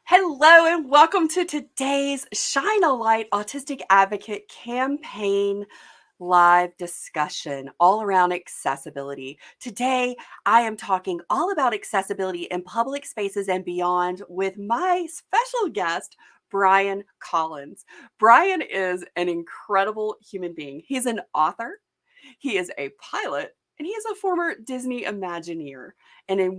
Hello and welcome to today's Shine a Light Autistic Advocate campaign live discussion all around accessibility. Today, I am talking all about accessibility in public spaces and beyond with my special guest, Brian Collins. Brian is an incredible human being. He's an author, he is a pilot, and he is a former Disney Imagineer.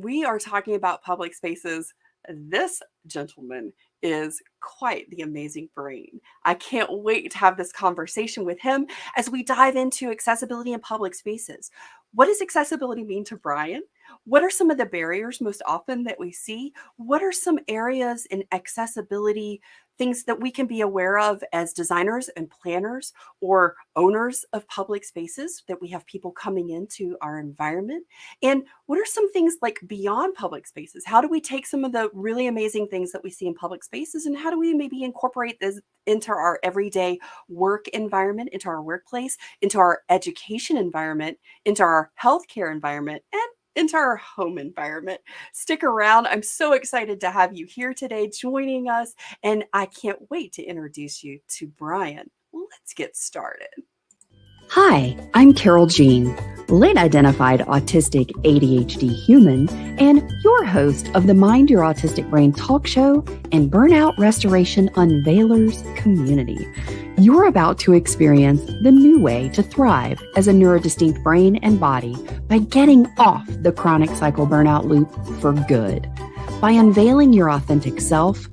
We are talking about public spaces. This gentleman is quite the amazing brain. I can't wait to have this conversation with him as we dive into accessibility in public spaces. What does accessibility mean to Brian? What are some of the barriers most often that we see? What are some areas in accessibility, things that we can be aware of as designers and planners or owners of public spaces that we have people coming into our environment? And what are some things like beyond public spaces? How do we take some of the really amazing things that we see in public spaces and how do we maybe incorporate this into our everyday work environment, into our workplace, into our education environment, into our healthcare environment, and into our home environment? Stick around. I'm so excited to have you here today joining us, and I can't wait to introduce you to Brian. Let's get started. Hi, I'm Carol Jean, late identified autistic ADHD human, and your host of the Mind Your Autistic Brain talk show and Burnout Restoration Unveilers community. You're about to experience the new way to thrive as a neurodistinct brain and body by getting off the chronic cycle burnout loop for good. By unveiling your authentic self,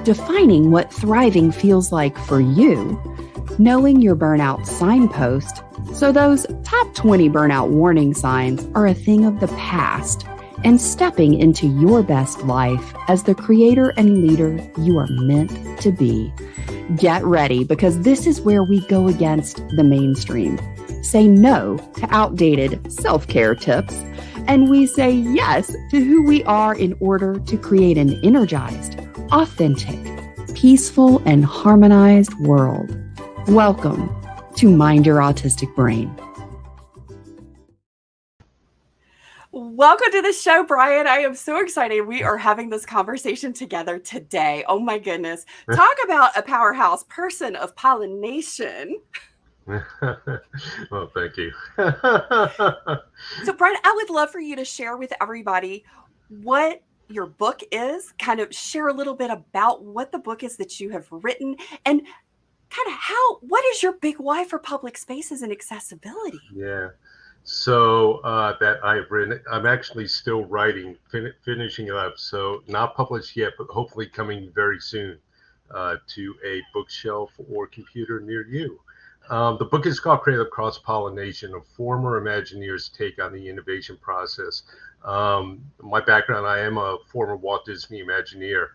defining what thriving feels like for you, knowing your burnout signpost, so those top 20 burnout warning signs are a thing of the past, and stepping into your best life as the creator and leader you are meant to be. Get ready, because this is where we go against the mainstream, say no to outdated self-care tips, and we say yes to who we are in order to create an energized, authentic, peaceful, and harmonized world. Welcome to Mind Your Autistic Brain. Welcome to the show, Brian. I am so excited. We are having this conversation together today. Oh my goodness. Talk about a powerhouse person of pollination. Well, thank you. So, Brian, I would love for you to share with everybody what your book is, kind of share a little bit about what the book is that you have written, and kind of what is your big why for public spaces and accessibility? Yeah. So that I've written, I'm actually still writing, finishing it up. So not published yet, but hopefully coming very soon to a bookshelf or computer near you. The book is called Creative Cross-Pollination, a former Imagineer's take on the innovation process. My background, I am a former Walt Disney Imagineer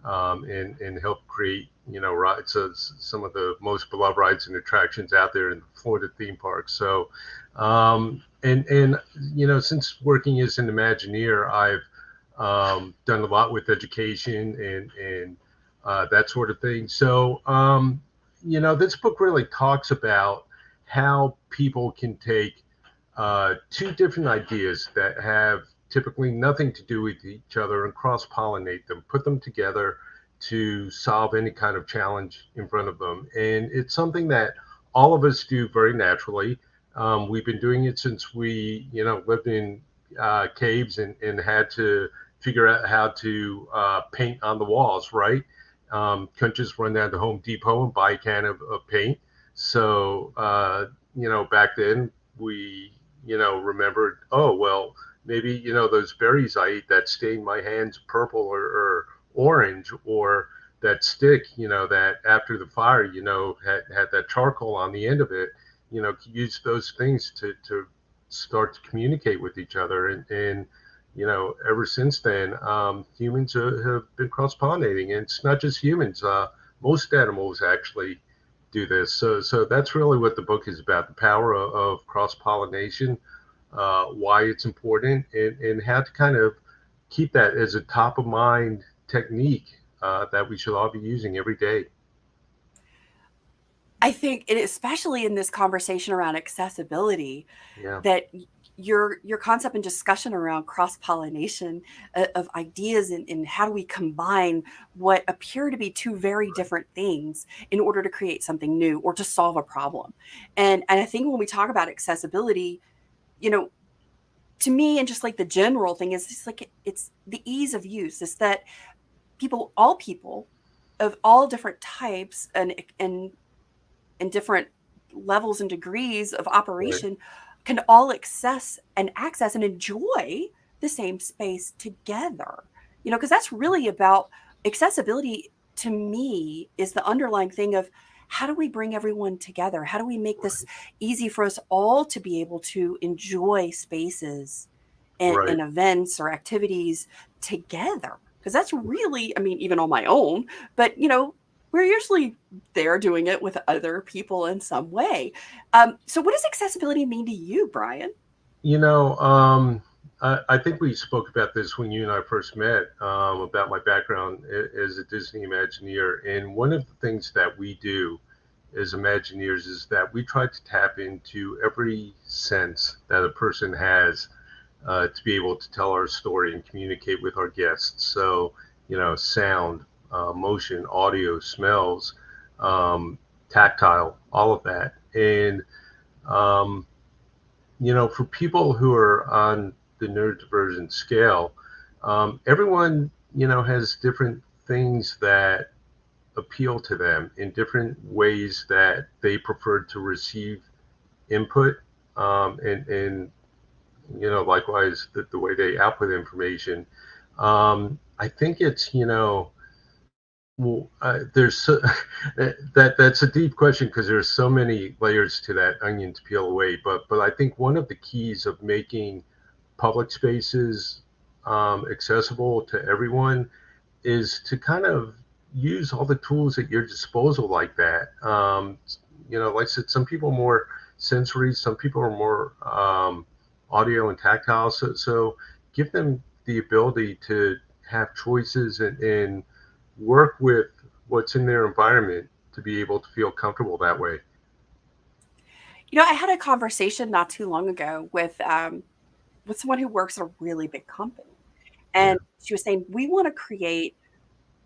and helped create, rides, some of the most beloved rides and attractions out there in the Florida theme parks. So, since working as an Imagineer, I've done a lot with education and that sort of thing. So, this book really talks about how people can take two different ideas that have typically nothing to do with each other and cross-pollinate them, put them together to solve any kind of challenge in front of them. And it's something that all of us do very naturally. We've been doing it since we, lived in caves and had to figure out how to paint on the walls, right? Couldn't just run down to Home Depot and buy a can of paint. So, back then we, remembered, oh, well, maybe, those berries I ate that stained my hands purple or orange, or that stick, that after the fire, had that charcoal on the end of it, use those things to start to communicate with each other. And ever since then, humans have been cross-pollinating. And it's not just humans. Most animals actually do this. So that's really what the book is about, the power of cross-pollination, why it's important, and how to kind of keep that as a top of mind technique that we should all be using every day. I think, and especially in this conversation around accessibility, Yeah. that your concept and discussion around cross pollination of ideas, and how do we combine what appear to be two very different things in order to create something new or to solve a problem. And I think when we talk about accessibility, you know, to me, and just like the general thing is just like it's the ease of use. Is that people of all different types and different levels and degrees of Right. operation can all access and enjoy the same space together. You know, because that's really about accessibility. To me, is the underlying thing of how do we bring everyone together? How do we make this easy for us all to be able to enjoy spaces Right. and events or activities together? Because that's really, I mean, even on my own, but we're usually there doing it with other people in some way. So, what does accessibility mean to you, Brian? You know, I think we spoke about this when you and I first met, about my background as a Disney Imagineer. And one of the things that we do as Imagineers is that we try to tap into every sense that a person has, to be able to tell our story and communicate with our guests. So, sound, motion, audio, smells, um, tactile, all of that. And, um, for people who are on the neurodivergent scale, everyone, has different things that appeal to them in different ways that they prefer to receive input, and likewise the way they output information. I think it's, well, there's so, that's a deep question because there's so many layers to that onion to peel away. But I think one of the keys of making public spaces, accessible to everyone, is to kind of use all the tools at your disposal like that. Like I said, some people are more sensory, some people are more, audio and tactile. So give them the ability to have choices and work with what's in their environment to be able to feel comfortable that way. I had a conversation not too long ago with someone who works at a really big company, Yeah, and she was saying we want to create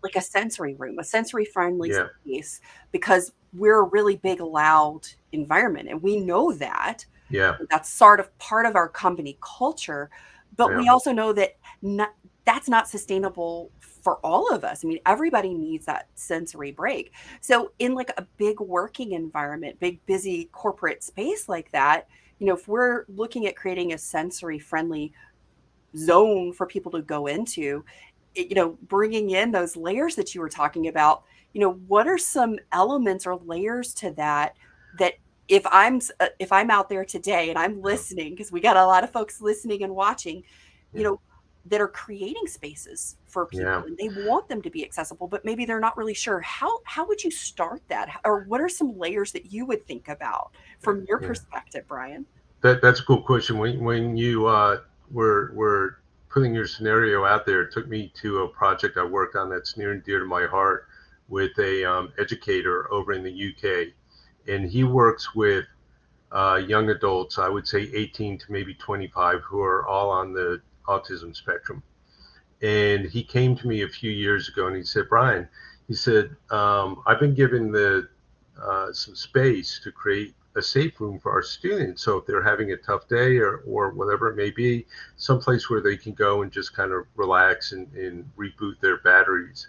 like a sensory room, a sensory friendly yeah, space, because we're a really big, loud environment, and we know that yeah, that's sort of part of our company culture. But yeah, we also know that not, that's not sustainable for all of us. I mean, everybody needs that sensory break. So, in like a big working environment, big, busy corporate space like that, if we're looking at creating a sensory friendly zone for people to go into, bringing in those layers that you were talking about, what are some elements or layers to that if I'm out there today and I'm yeah, listening, because we got a lot of folks listening and watching, you yeah, know, that are creating spaces for yeah, people and they want them to be accessible, but maybe they're not really sure how would you start that, or what are some layers that you would think about from your yeah. perspective, Brian? That's a cool question. When you, were putting your scenario out there, it took me to a project I worked on that's near and dear to my heart with a, educator over in the UK, and he works with, young adults. I would say 18 to maybe 25, who are all on the autism spectrum. And he came to me a few years ago and he said, Brian, he said, I've been given some space to create a safe room for our students. So if they're having a tough day or whatever it may be, someplace where they can go and just kind of relax and reboot their batteries.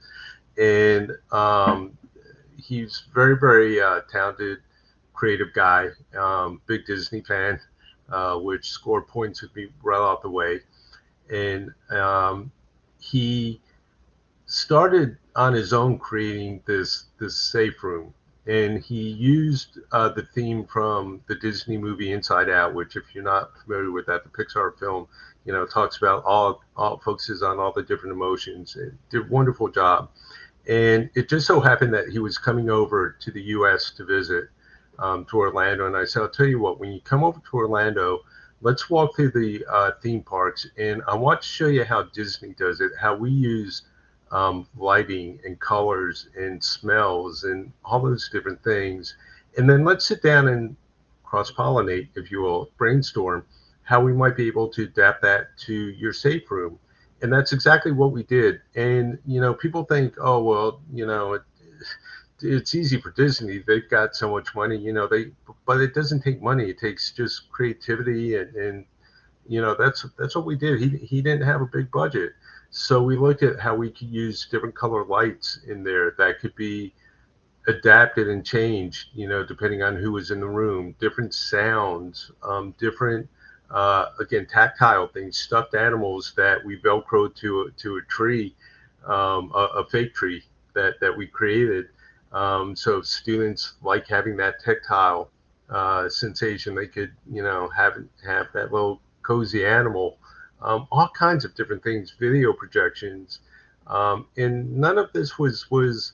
And, he's very, very, talented, creative guy, big Disney fan, which scored points with me right out the way. And, he started on his own creating this safe room, and he used, the theme from the Disney movie Inside Out, which, if you're not familiar with that, the Pixar film, talks about all focuses on all the different emotions. It did a wonderful job, and it just so happened that he was coming over to the U.S. to visit, to Orlando. And I said, I'll tell you what, when you come over to Orlando, let's walk through the, theme parks, and I want to show you how Disney does it, how we use, lighting and colors and smells and all those different things. And then let's sit down and cross pollinate, if you will, brainstorm how we might be able to adapt that to your safe room. And that's exactly what we did. And, people think, oh, well, it's easy for Disney. They've got so much money, but it doesn't take money. It takes just creativity and that's what we did. He didn't have a big budget. So we looked at how we could use different color lights in there that could be adapted and changed, depending on who was in the room, different sounds, different, again, tactile things, stuffed animals that we Velcroed to a tree, a fake tree that we created. So students like having that tactile sensation. They could, have that little cozy animal, all kinds of different things, video projections. And none of this was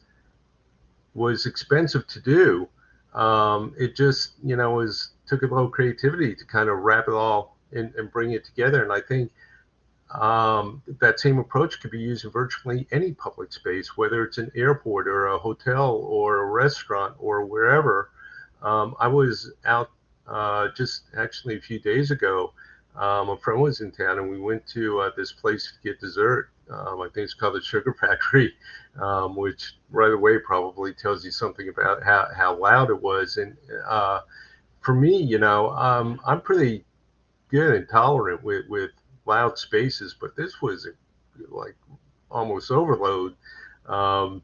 expensive to do. It just, was took a little creativity to kind of wrap it all and bring it together. And I think that same approach could be used in virtually any public space, whether it's an airport or a hotel or a restaurant or wherever. I was out just actually a few days ago. A friend was in town, and we went to this place to get dessert. I think it's called the Sugar Factory, which right away probably tells you something about how loud it was. And for me, I'm pretty good and tolerant with loud spaces, but this was like almost overload. Um,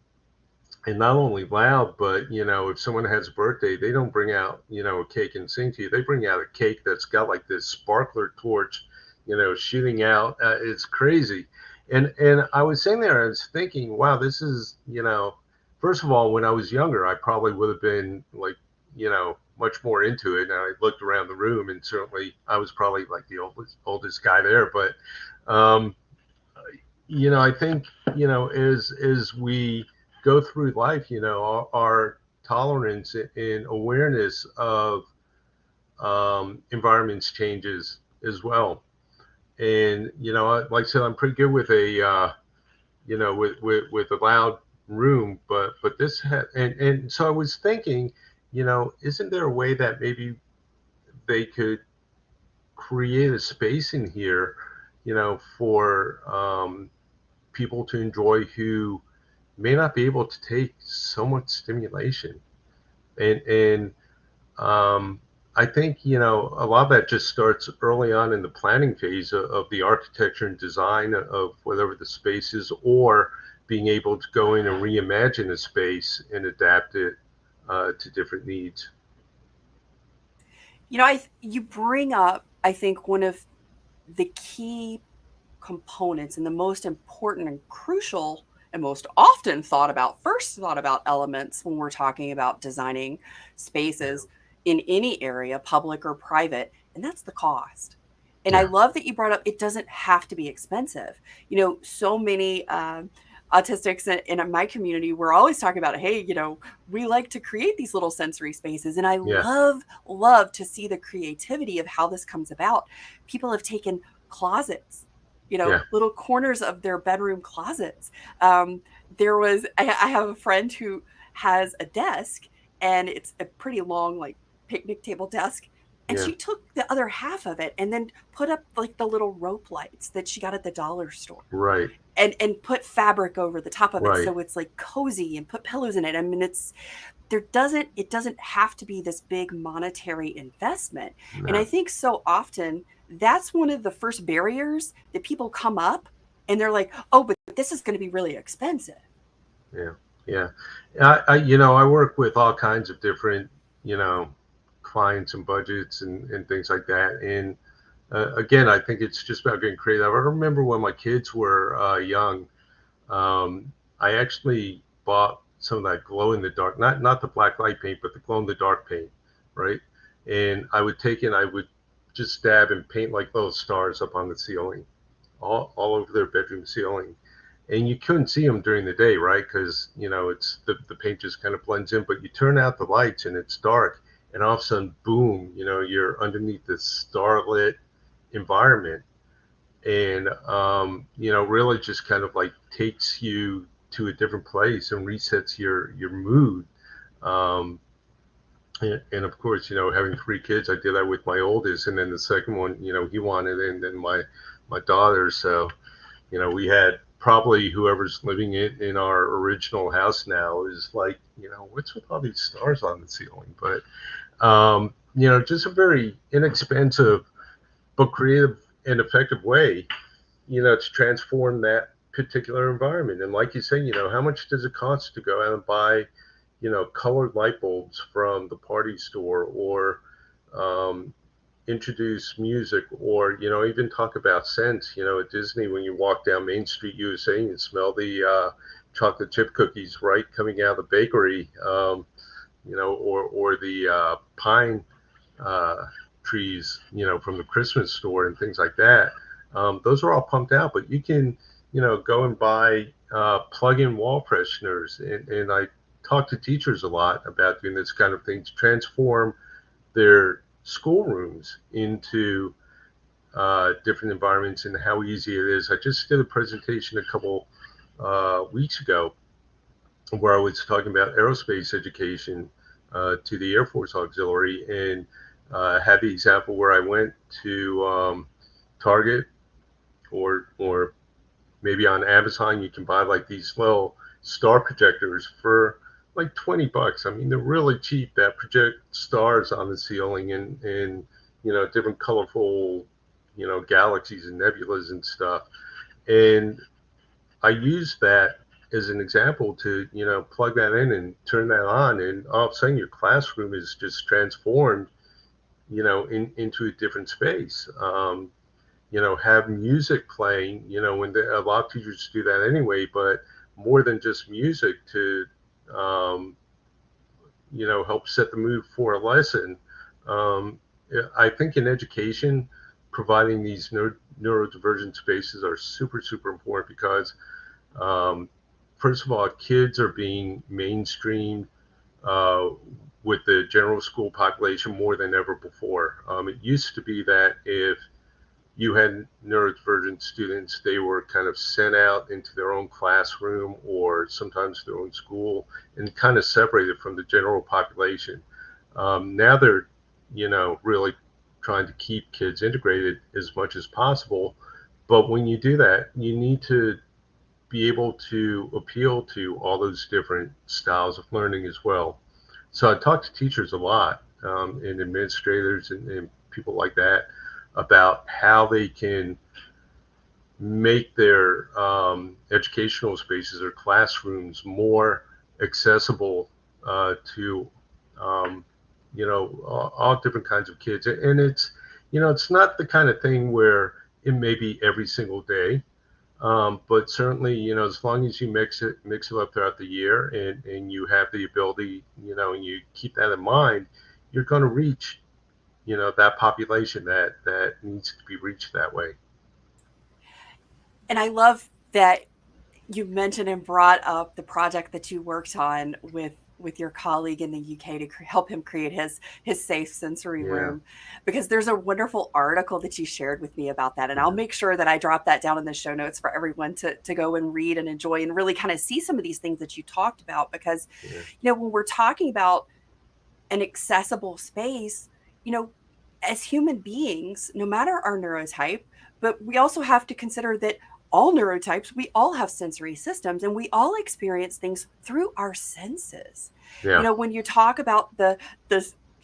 and not only loud, but if someone has a birthday, they don't bring out a cake and sing to you. They bring out a cake that's got like this sparkler torch, shooting out. It's crazy. And I was sitting there, I was thinking, wow, this is first of all, when I was younger, I probably would have been like much more into it. And I looked around the room, and certainly I was probably like the oldest guy there. But um, I think as we go through life, our tolerance and awareness of environments changes as well. And like I said, I'm pretty good with a with a loud room, but this and so I was thinking, isn't there a way that maybe they could create a space in here, for people to enjoy who may not be able to take so much stimulation. And I think a lot of that just starts early on in the planning phase of the architecture and design of whatever the space is, or being able to go in and reimagine a space and adapt it to different needs. You bring up, I think, one of the key components and the most important and crucial and most often first thought about elements when we're talking about designing Yeah, spaces in any area, public or private, and that's the cost. And I yeah, love that you brought up it doesn't have to be expensive. So many autistics in my community, we're always talking about, hey, we like to create these little sensory spaces. And I yeah, love to see the creativity of how this comes about. People have taken closets, yeah, little corners of their bedroom closets. Um, I have a friend who has a desk, and it's a pretty long, like, picnic table desk. And yeah. she took the other half of it and then put up like the little rope lights that she got at the dollar store, Right, and put fabric over the top of it right. so it's like cozy, and put pillows in it. I mean, it doesn't have to be this big monetary investment. And I No, think so often that's one of the first barriers that people come up, and they're like, oh, but this is going to be really expensive. yeah, yeah. I work with all kinds of different, you know, clients and budgets and things like that. And again, I think it's just about getting creative. I remember when my kids were young, I actually bought some of that glow in the dark, not the black light paint, but the glow in the dark paint, right? And I would take it, I would just dab and paint like little stars up on the ceiling, all over their bedroom ceiling. And you couldn't see them during the day, right? Because it's the paint just kind of blends in. But you turn out the lights and it's dark, and all of a sudden, boom! You're underneath this starlit environment, and really just kind of like takes you to a different place and resets your mood. Um, And of course, having three kids, I did that with my oldest, and then the second one, he wanted it, and then my daughter. So, we had probably whoever's living in our original house now is like, what's with all these stars on the ceiling? But just a very inexpensive but creative and effective way, to transform that particular environment. And like you say, how much does it cost to go out and buy, colored light bulbs from the party store, or um, introduce music, or even talk about scents. At Disney, when you walk down Main Street USA, you smell the chocolate chip cookies right coming out of the bakery, or the pine uh, trees, from the Christmas store and things like that. Those are all pumped out, but you can, go and buy plug-in wall fresheners. And I talk to teachers a lot about doing this kind of thing to transform their schoolrooms into different environments, and how easy it is. I just did a presentation a couple weeks ago where I was talking about aerospace education to the Air Force Auxiliary, and had the example where I went to Target, or maybe on Amazon. You can buy like these little star projectors for like $20. I mean, they're really cheap, that project stars on the ceiling, and different colorful galaxies and nebulas and stuff. And I use that as an example to plug that in and turn that on, and all of a sudden your classroom is just transformed, into a different space. Have music playing, when a lot of teachers do that anyway, but more than just music to, um, help set the mood for a lesson. Um, I think in education, providing these neurodivergent spaces are super, super important, because, um, first of all, kids are being mainstreamed uh, with the general school population more than ever before. It used to be that if you had neurodivergent students, they were kind of sent out into their own classroom, or sometimes their own school, and kind of separated from the general population. Now they're, really trying to keep kids integrated as much as possible. But when you do that, you need to be able to appeal to all those different styles of learning as well. So I talk to teachers a lot, and administrators, and people like that, about how they can make their educational spaces or classrooms more accessible to all different kinds of kids. And it's not the kind of thing where it may be every single day, but certainly, as long as you mix it up throughout the year, and you have the ability, and you keep that in mind, you're going to reach, that population that needs to be reached that way. And I love that you mentioned and brought up the project that you worked on with your colleague in the UK to help him create his safe sensory Yeah, room, because there's a wonderful article that you shared with me about that, and I'll yeah, make sure that I drop that down in the show notes for everyone to go and read and enjoy and really kind of see some of these things that you talked about. Because yeah, when we're talking about an accessible space, you know, as human beings, no matter our neurotype, but we also have to consider that all neurotypes, we all have sensory systems and we all experience things through our senses. yeah, When you talk about the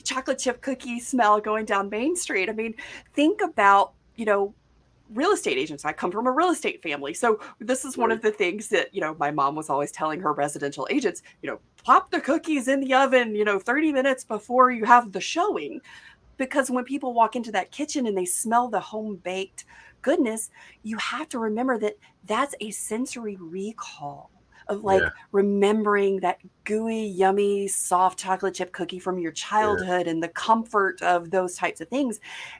chocolate chip cookie smell going down Main Street, I mean, think about, real estate agents. I come from a real estate family. So this is one right, of the things that, my mom was always telling her residential agents, pop the cookies in the oven, 30 minutes before you have the showing. Because when people walk into that kitchen and they smell the home baked goodness, you have to remember that that's a sensory recall of yeah, like remembering that gooey, yummy, soft chocolate chip cookie from your yeah, childhood and the comfort of those types of things.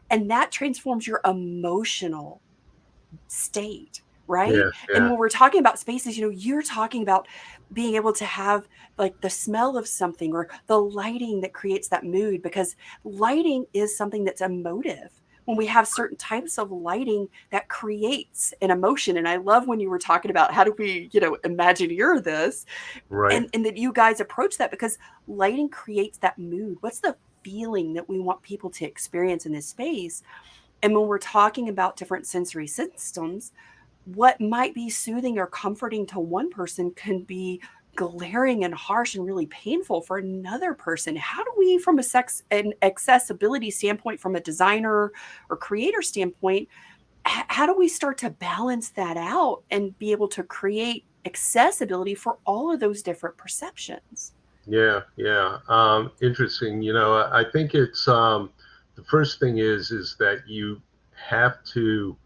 And that transforms your emotional state, right? yeah, And yeah, when we're talking about spaces, you're talking about being able to have like the smell of something or the lighting that creates that mood, because lighting is something that's emotive. when we have certain types of lighting that creates an emotion. And I love when you were talking about how do we, Imagineer this, Right. and that you guys approach that, because lighting creates that mood. What's the feeling that we want people to experience in this space? And when we're talking about different sensory systems, what might be soothing or comforting to one person can be glaring and harsh and really painful for another person. How do we, from a sex and accessibility standpoint, from a designer or creator standpoint, how do we start to balance that out and be able to create accessibility for all of those different perceptions? Yeah, yeah. Interesting. I think it's the first thing is that you have to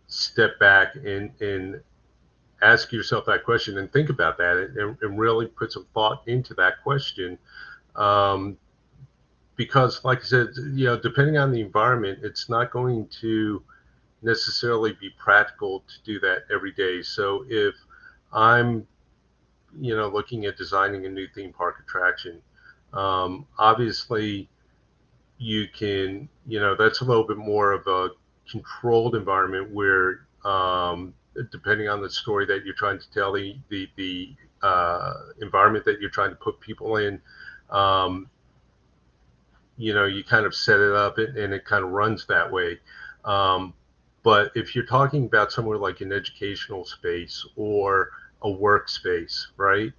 step back and ask yourself that question and think about that and really put some thought into that question. Um, because, like I said, depending on the environment, it's not going to necessarily be practical to do that every day. So if I'm, looking at designing a new theme park attraction, obviously you can, that's a little bit more of a controlled environment where, depending on the story that you're trying to tell, the environment that you're trying to put people in, um, you kind of set it up and it kind of runs that way. Um, but if you're talking about somewhere like an educational space or a workspace, right?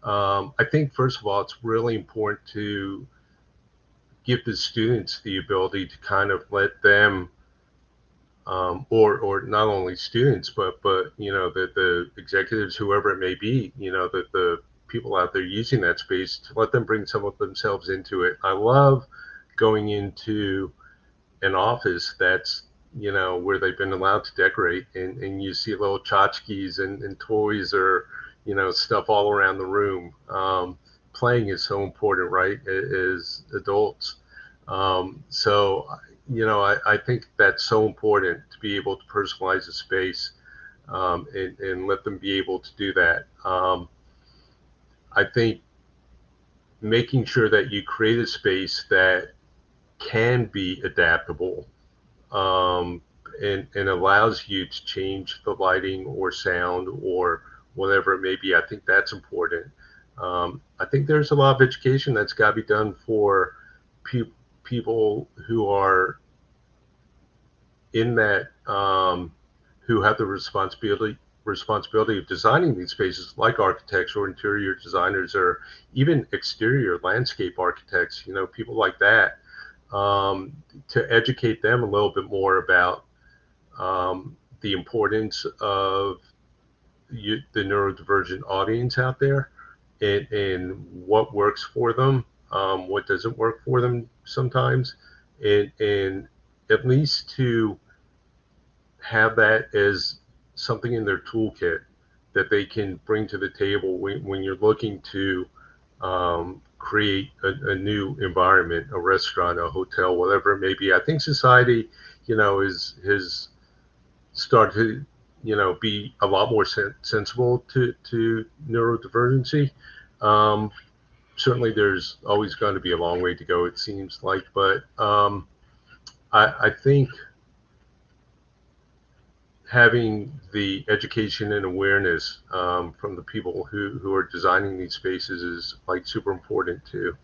I think first of all, it's really important to give the students the ability to kind of let them, or not only students, but the executives, whoever it may be, the people out there using that space, to let them bring some of themselves into it. I love going into an office that's where they've been allowed to decorate, and you see little tchotchkes and toys or stuff all around the room. Playing is so important, right, as adults. So I think that's so important to be able to personalize a space, and let them be able to do that. I think making sure that you create a space that can be adaptable, um, and allows you to change the lighting or sound or whatever it may be. I think that's important. I think there's a lot of education that's got to be done for pe- people who are in that, who have the responsibility of designing these spaces, like architects or interior designers or even exterior landscape architects. People like that, to educate them a little bit more about, the importance of the neurodivergent audience out there, and what works for them, what doesn't work for them sometimes, and at least to have that as something in their toolkit that they can bring to the table when you're looking to, create a new environment, a restaurant, a hotel, whatever it may be. I think society, is has started to, be a lot more sensible to neurodivergency. Um, Certainly, there's always going to be a long way to go, it seems like, but, I think having the education and awareness, from the people who are designing these spaces is like super important too.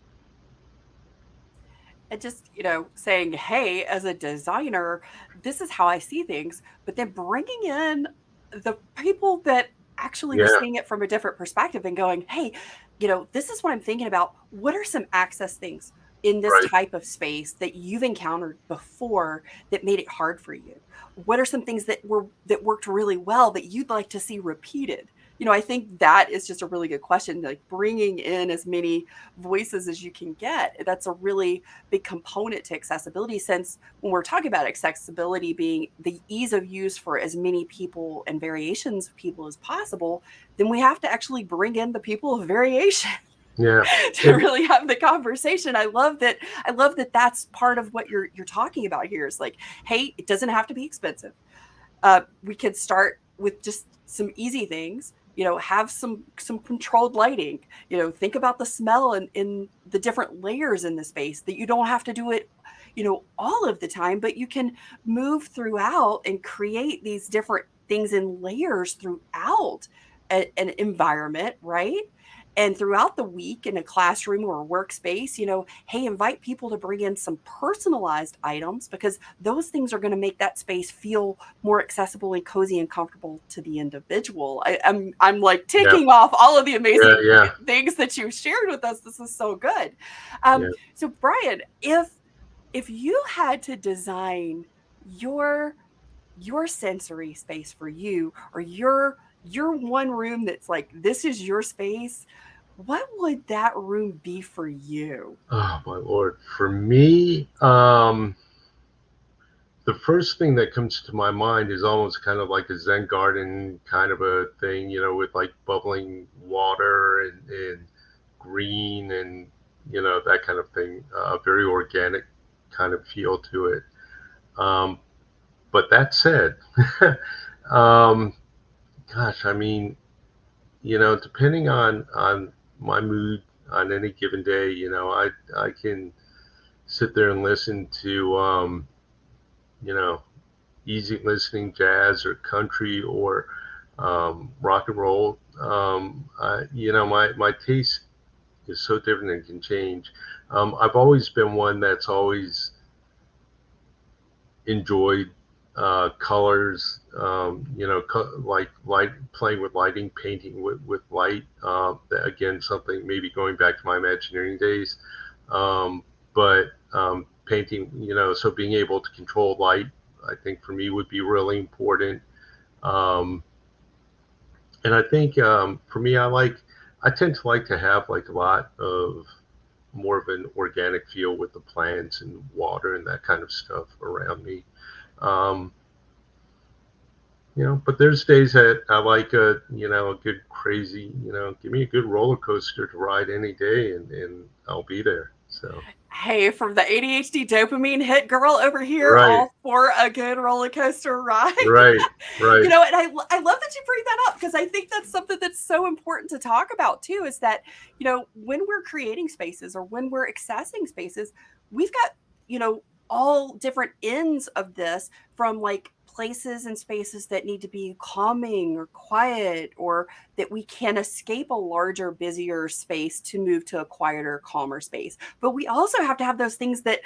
And just, saying, hey, as a designer, this is how I see things, but then bringing in the people that actually are Yeah, seeing it from a different perspective and going, hey, this is what I'm thinking about. What are some access things in this right. type of space that you've encountered before that made it hard for you? What are some things that worked really well that you'd like to see repeated? I think that is just a really good question, like bringing in as many voices as you can get. That's a really big component to accessibility, since when we're talking about accessibility being the ease of use for as many people and variations of people as possible, then we have to actually bring in the people of variation Yeah. to And really have the conversation. I love that that's part of what you're talking about here, is like, hey, it doesn't have to be expensive. We could start with just some easy things. Have some controlled lighting. Think about the smell and in the different layers in the space, that you don't have to do it. all of the time, but you can move throughout and create these different things in layers throughout an environment, right? And throughout the week in a classroom or a workspace, hey, invite people to bring in some personalized items because those things are going to make that space feel more accessible and cozy and comfortable to the individual. I'm like Yeah. ticking off all of the Yeah. amazing Yeah. things that you shared with us. This is so good. Yeah. So Brian, if you had to design your sensory space for you, or your one room that's like this is your space, what would that room be for you? Oh my Lord. For me, the first thing that comes to my mind is almost kind of like a Zen garden kind of a thing, with like bubbling water and green and that kind of thing. Very organic kind of feel to it. Um, but that said, um, gosh, I mean, depending on my mood on any given day, I can sit there and listen to you know easy listening jazz or country or rock and roll. My taste is so different and can change. I've always been one that's always enjoyed colors, like light, playing with lighting, painting with light. Again, something maybe going back to my Imagineering days. But painting, so being able to control light, I think for me would be really important. Um, and I think for me, I tend to like to have like a lot of more of an organic feel with the plants and water and that kind of stuff around me. Um, but there's days that I like a good crazy, give me a good roller coaster to ride any day and I'll be there. So, Hey, from the ADHD dopamine hit girl over here, right, all for a good roller coaster ride. right, right. And I love that you bring that up because I think that's something that's so important to talk about too, is that, when we're creating spaces or when we're accessing spaces, we've got, all different ends of this, from like places and spaces that need to be calming or quiet, or that we can escape a larger, busier space to move to a quieter, calmer space. But we also have to have those things that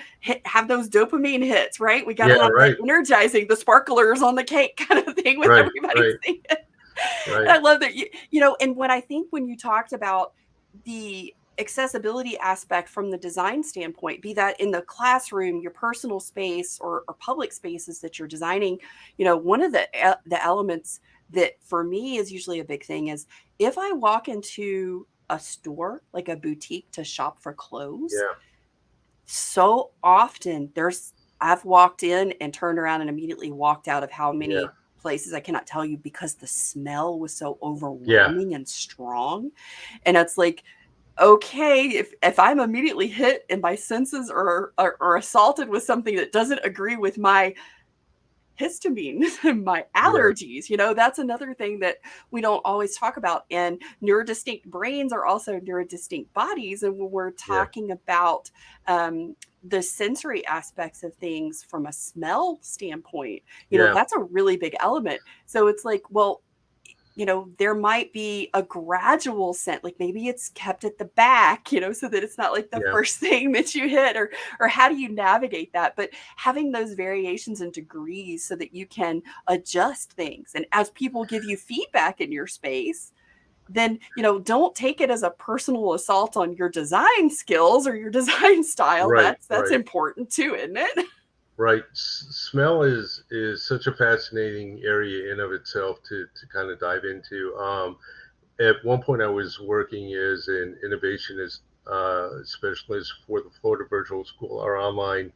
have those dopamine hits, right? We got to Yeah, have that right, energizing, the sparklers on the cake kind of thing with right, everybody right, singing. right. I love that and when you talked about the accessibility aspect from the design standpoint, be that in the classroom, your personal space, or public spaces that you're designing, one of the elements that for me is usually a big thing is if I walk into a store, like a boutique to shop for clothes, Yeah, so often I've walked in and turned around and immediately walked out of how yeah, many places I cannot tell you, because the smell was so yeah, overwhelming and strong. And it's like, okay, if I'm immediately hit and my senses are assaulted with something that doesn't agree with my histamine, my yeah, allergies, that's another thing that we don't always talk about. And neurodistinct brains are also neurodistinct bodies. And when we're yeah, talking about the sensory aspects of things from a smell standpoint, yeah, that's a really big element. So it's like, well, there might be a gradual scent, like maybe it's kept at the back, so that it's not like the yeah, first thing that you hit, or how do you navigate that? But having those variations and degrees so that you can adjust things. And as people give you feedback in your space, then, don't take it as a personal assault on your design skills or your design style. right, That's right. important too, isn't it? Right. Smell is such a fascinating area in of itself to kind of dive into. At one point, I was working as an innovationist specialist for the Florida Virtual School, our online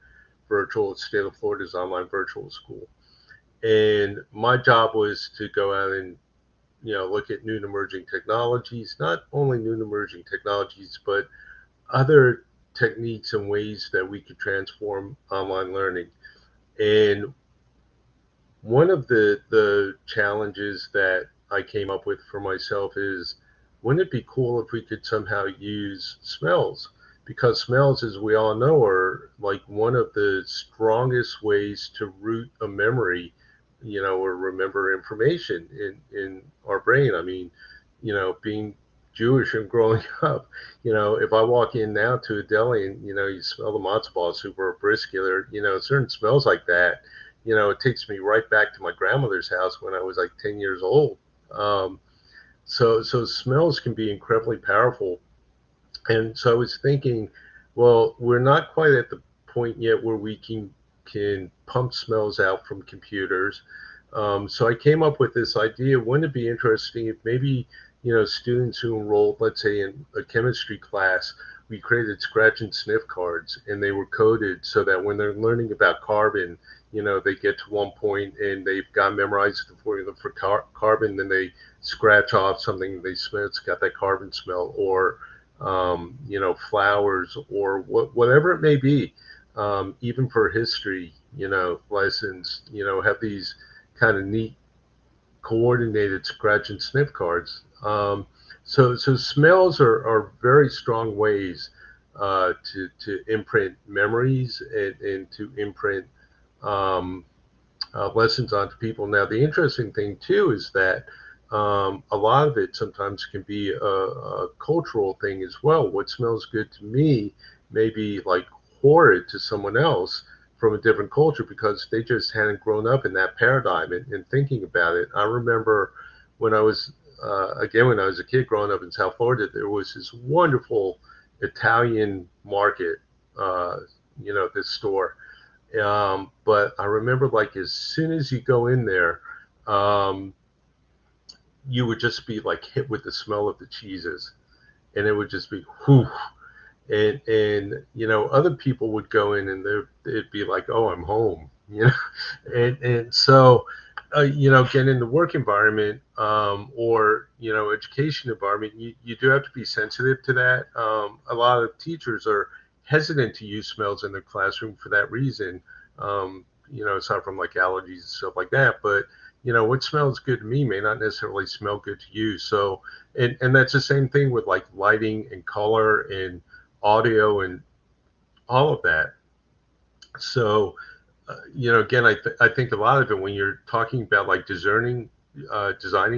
virtual state of Florida's online virtual school, and my job was to go out and look at new and emerging technologies, not only new and emerging technologies, but other techniques and ways that we could transform online learning. And one of the challenges that I came up with for myself is, wouldn't it be cool if we could somehow use smells because smells, as we all know, are like one of the strongest ways to root a memory, or remember information in our brain. I mean, being Jewish and growing up, if I walk in now to a deli and, you smell the matzo ball soup or a brisket or, certain smells like that, it takes me right back to my grandmother's house when I was like 10 years old. Um, so smells can be incredibly powerful. And so I was thinking, well, we're not quite at the point yet where we can pump smells out from computers. So I came up with this idea. Wouldn't it be interesting if maybe students who enrolled, let's say, in a chemistry class, we created scratch and sniff cards, and they were coded so that when they're learning about carbon, they get to one point and they've got memorized the formula for carbon, then they scratch off something they smell, it's got that carbon smell, or flowers, or whatever it may be. Even for history, lessons, have these kind of neat coordinated scratch and sniff cards. So smells are very strong ways to imprint memories and to imprint um, lessons onto people. Now, the interesting thing too is that a lot of it sometimes can be a cultural thing as well. What smells good to me may be like horrid to someone else from a different culture because they just hadn't grown up in that paradigm and thinking about it. I remember when I was, again, when I was a kid growing up in South Florida, there was this wonderful Italian market, this store. But I remember, like, as soon as you go in there, um, you would just be like hit with the smell of the cheeses, and it would just be whew. And other people would go in and it'd be like, oh, I'm home, and so again, in the work environment, or education environment, you do have to be sensitive to that. A lot of teachers are hesitant to use smells in their classroom for that reason. Aside from like allergies and stuff like that, but what smells good to me may not necessarily smell good to you. So, and that's the same thing with like lighting and color and audio and all of that. So, again, I think a lot of it when you're talking about like designing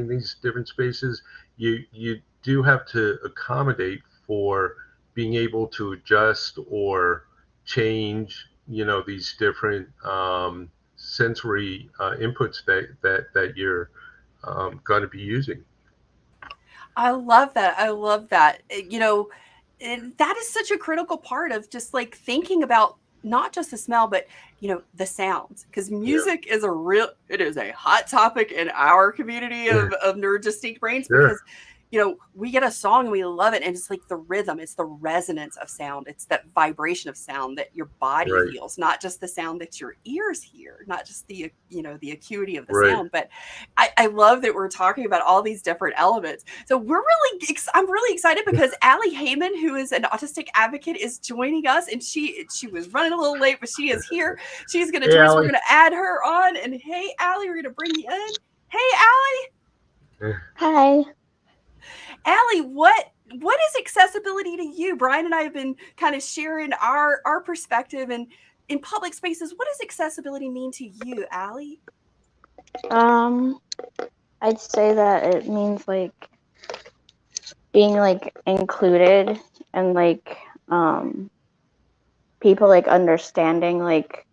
these different spaces, you do have to accommodate for being able to adjust or change, these different sensory inputs that you're going to be using. I love that. I love that. And that is such a critical part of just like thinking about not just the smell, but the sounds. Because Yeah, music is it is a hot topic in our community of neurodistinct brains sure, because we get a song and we love it, and it's like the rhythm, it's the resonance of sound, it's that vibration of sound that your body right, feels, not just the sound that your ears hear, not just the acuity of the right. sound. But I love that we're talking about all these different elements. So I'm really excited because Allie Heyman, who is an autistic advocate, is joining us, and she was running a little late, but she is here. She's going to Hey, join us. We're Allie. going to add her on, and hey, Allie, we're going to bring you in. Hey, Allie. Hi. Allie, what is accessibility to you? Brian and I have been kind of sharing our perspective, and in public spaces, what does accessibility mean to you, Allie? Um, I'd say that it means like being like included and like people like understanding like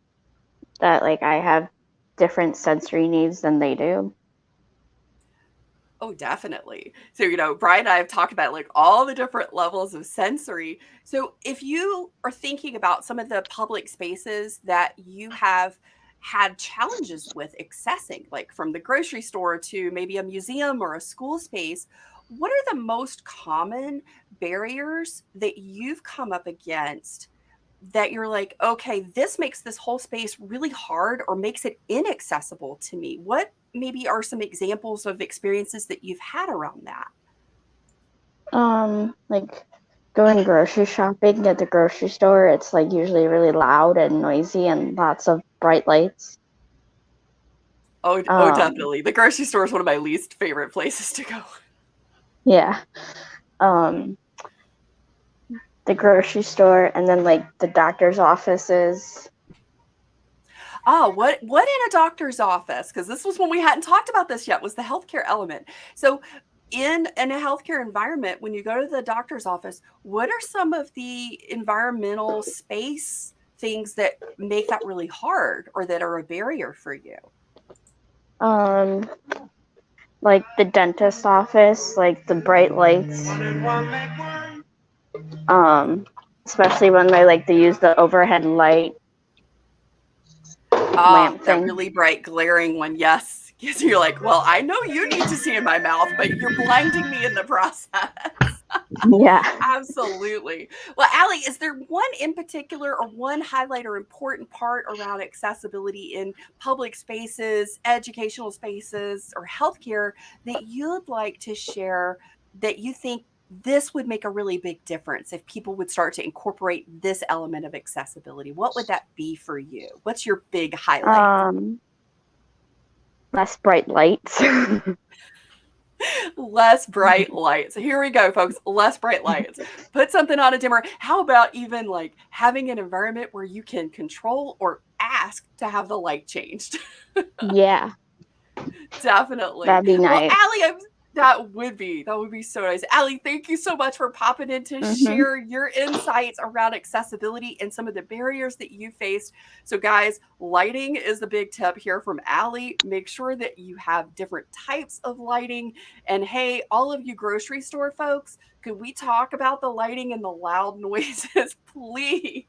that like I have different sensory needs than they do. Oh, definitely. So, Brian and I have talked about like all the different levels of sensory. So, if you are thinking about some of the public spaces that you have had challenges with accessing, like from the grocery store to maybe a museum or a school space, what are the most common barriers that you've come up against that you're like, okay, this makes this whole space really hard or makes it inaccessible to me? What maybe are some examples of experiences that you've had around that? Like going grocery shopping at the grocery store, it's like usually really loud and noisy and lots of bright lights. Oh, Um, definitely. The grocery store is one of my least favorite places to go. yeah. Um, the grocery store, and then like the doctor's offices. Oh, what in a doctor's office? Because this was when we hadn't talked about this yet, was the healthcare element. So in a healthcare environment, when you go to the doctor's office, what are some of the environmental space things that make that really hard or that are a barrier for you? Um, like the dentist office, like the bright lights. Um, Especially when they use the overhead light Ah, lamp that thing. really bright, glaring one. Yes. Yes, you're like, well, I know you need to see in my mouth, but you're blinding me in the process. Yeah. Absolutely. Well, Allie, is there one in particular or one highlight or important part around accessibility in public spaces, educational spaces, or healthcare that you'd like to share that you think this would make a really big difference if people would start to incorporate this element of accessibility? What would that be for you? What's your big highlight? Less bright lights. Less bright lights. Here we go, folks. Less bright lights. Put something on a dimmer. How about even like having an environment where you can control or ask to have the light changed? Yeah, Definitely. that'd be Well, nice. Allie, that would be so nice. Allie, thank you so much for popping in to share your insights around accessibility and some of the barriers that you faced. So, guys, lighting is the big tip here from Allie. Make sure that you have different types of lighting. And hey, all of you grocery store folks, could we talk about the lighting and the loud noises, please?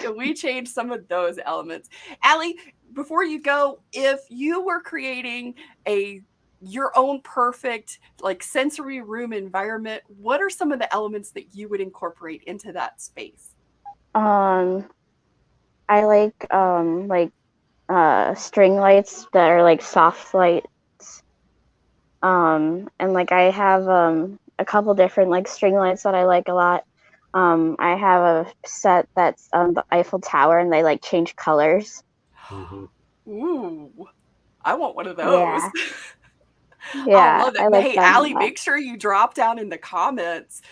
Can we change some of those elements? Allie, before you go, if you were creating your own perfect like sensory room environment, what are some of the elements that you would incorporate into that space? I like string lights that are like soft lights. And like I have a couple different like string lights that I like a lot. I have a set that's the Eiffel Tower, and they like change colors. Mm-hmm. Ooh, I want one of those. Yeah, I yeah, love I that. like Hey, them a Allie, lot. make sure you drop down in the comments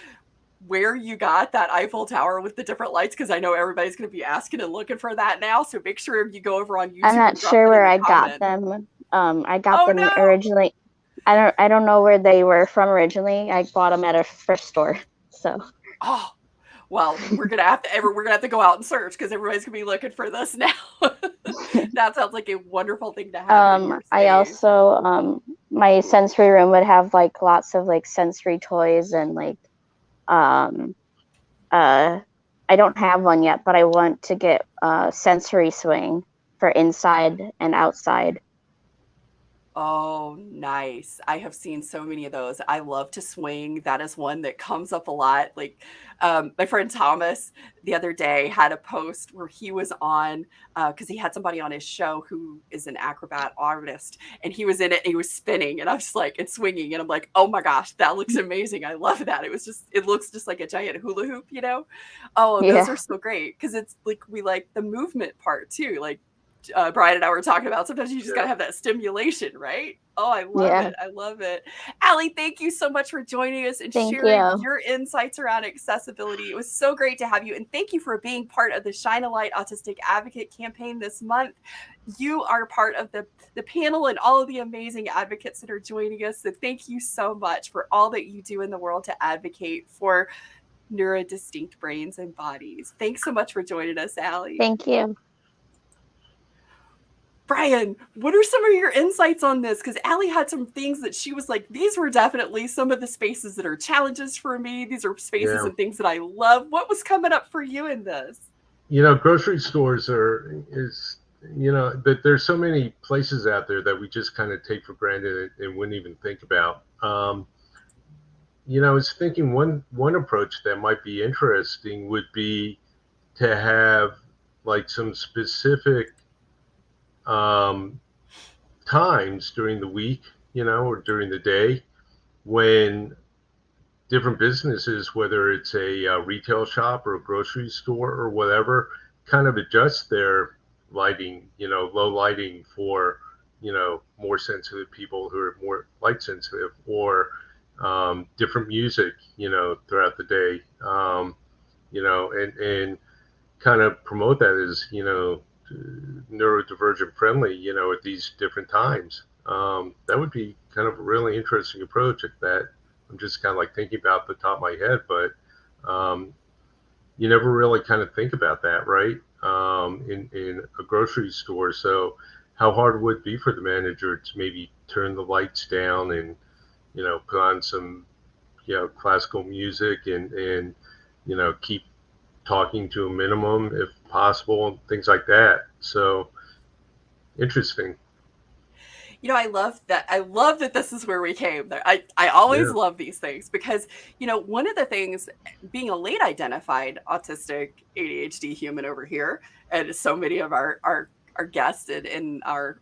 where you got that Eiffel Tower with the different lights, because I know everybody's going to be asking and looking for that now. So make sure you go over on I'm YouTube not and drop sure that in where the I got comments. them. I got Oh them no. originally. I don't know where they were from originally. I bought them at a thrift store. So Oh, well, we're gonna have to go out and search because everybody's gonna be looking for this now. That sounds like a wonderful thing to have in your I space. also my sensory room would have like lots of like sensory toys and like um uh I don't have one yet, but I want to get a sensory swing for inside and outside. Oh, nice. I have seen so many of those. I love to swing. That is one that comes up a lot. Like, my friend Thomas the other day had a post where he was on, because he had somebody on his show who is an acrobat artist, and he was in it and he was spinning, and I was like, and swinging, and I'm like, oh my gosh, that looks amazing. I love that. It looks just like a giant hula hoop, you know? Oh, those Yeah, are so great because it's like we like the movement part too. Like Brian and I were talking about, sometimes you just got to Yeah. have that stimulation, right? Oh, I love yeah. it. I love it. Allie, thank you so much for joining us and Thank sharing you. your insights around accessibility. It was so great to have you. And thank you for being part of the Shine a Light Autistic Advocate campaign this month. You are part of the panel and all of the amazing advocates that are joining us. So thank you so much for all that you do in the world to advocate for neurodistinct brains and bodies. Thanks so much for joining us, Allie. Thank you. Brian, what are some of your insights on this? Because Allie had some things that she was like, these were definitely some of the spaces that are challenges for me. These are spaces Yeah. and things that I love. What was coming up for you in this? Grocery stores but there's so many places out there that we just kind of take for granted and wouldn't even think about. I was thinking one approach that might be interesting would be to have like some specific um, times during the week, or during the day when different businesses, whether it's a retail shop or a grocery store or whatever, kind of adjust their lighting, low lighting for, more sensitive people who are more light sensitive, or different music, throughout the day, and kind of promote that as, neurodivergent friendly, at these different times. That would be kind of a really interesting approach at that. I'm just kind of like thinking about the top of my head, but um, you never really kind of think about that, right? In a grocery store. So how hard would it be for the manager to maybe turn the lights down and, put on some, classical music and, keep talking to a minimum if possible, things like that. So interesting. I love that. I love that this is where we came. I always Yeah. love these things because, one of the things, being a late identified autistic ADHD human over here, and so many of our guests and our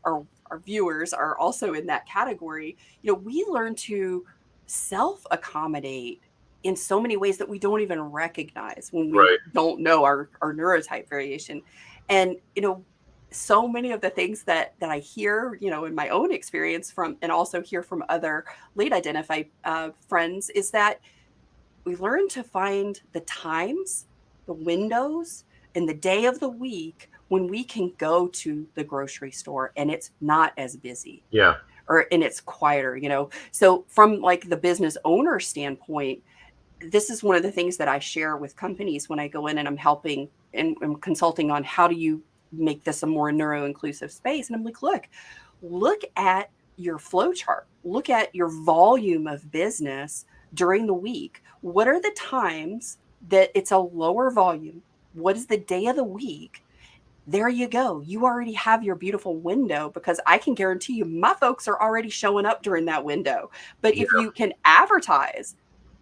viewers are also in that category, we learn to self accommodate in so many ways that we don't even recognize when we Right. don't know our neurotype variation. And, so many of the things that I hear, in my own experience from, and also hear from other late identified friends, is that we learn to find the times, the windows, and the day of the week when we can go to the grocery store and it's not as busy, Yeah. and it's quieter. So from like the business owner standpoint, this is one of the things that I share with companies when I go in and I'm helping and consulting on how do you make this a more neuro inclusive space. And I'm like, look at your flow chart, look at your volume of business during the week. What are the times that it's a lower volume? What is the day of the week? There you go. You already have your beautiful window, because I can guarantee you my folks are already showing up during that window. But Yeah. if you can advertise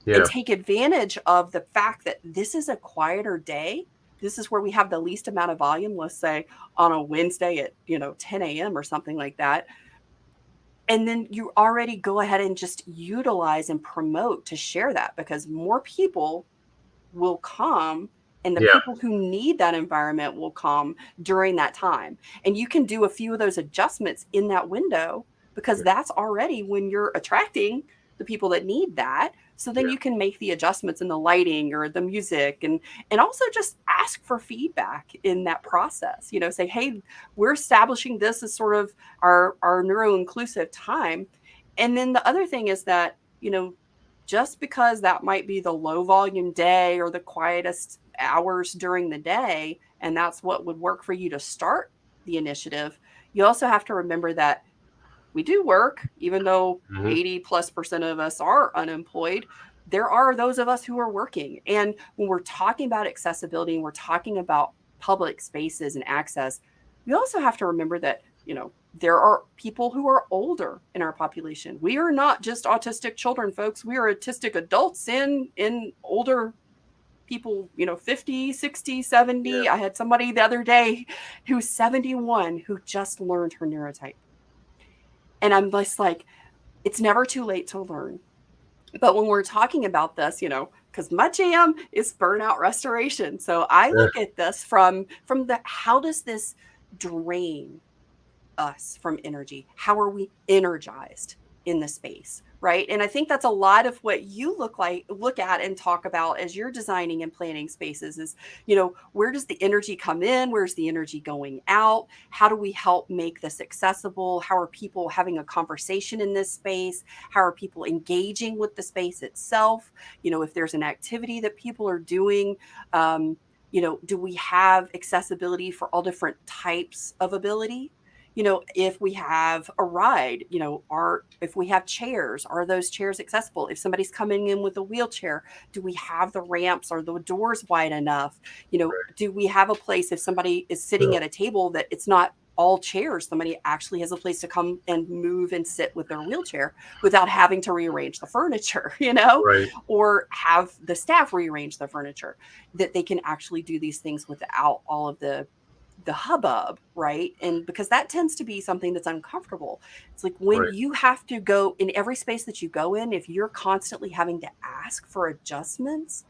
and Yeah. take advantage of the fact that this is a quieter day, this is where we have the least amount of volume, let's say on a Wednesday at 10 a.m. or something like that. And then you already go ahead and just utilize and promote to share that, because more people will come, and the Yeah. people who need that environment will come during that time. And you can do a few of those adjustments in that window, because Yeah. that's already when you're attracting the people that need that. So then Yeah. you can make the adjustments in the lighting or the music, and also just ask for feedback in that process. Say, hey, we're establishing this as sort of our neuro inclusive time. And then the other thing is that, just because that might be the low volume day or the quietest hours during the day, and that's what would work for you to start the initiative, you also have to remember that we do work, even though Hmm. 80+% of us are unemployed. There are those of us who are working. And when we're talking about accessibility and we're talking about public spaces and access, we also have to remember that, there are people who are older in our population. We are not just autistic children, folks. We are autistic adults in older people, 50, 60, Yeah. 70. I had somebody the other day who's 71 who just learned her neurotype. And I'm just like, it's never too late to learn. But when we're talking about this, because my jam is burnout restoration. So I Yeah. look at this from the, how does this drain us from energy? How are we energized in the space? Right. And I think that's a lot of what you look at and talk about as you're designing and planning spaces is, where does the energy come in? Where's the energy going out? How do we help make this accessible? How are people having a conversation in this space? How are people engaging with the space itself? If there's an activity that people are doing, do we have accessibility for all different types of ability? If we have a ride, if we have chairs, are those chairs accessible? If somebody's coming in with a wheelchair, do we have the ramps? Are the doors wide enough? Do we have a place, if somebody is sitting Yeah. at a table, that it's not all chairs, somebody actually has a place to come and move and sit with their wheelchair without having to rearrange the furniture, Right. or have the staff rearrange the furniture, that they can actually do these things without all of the hubbub, right? And because that tends to be something that's uncomfortable. It's like when Right. you have to go in every space that you go in, if you're constantly having to ask for adjustments,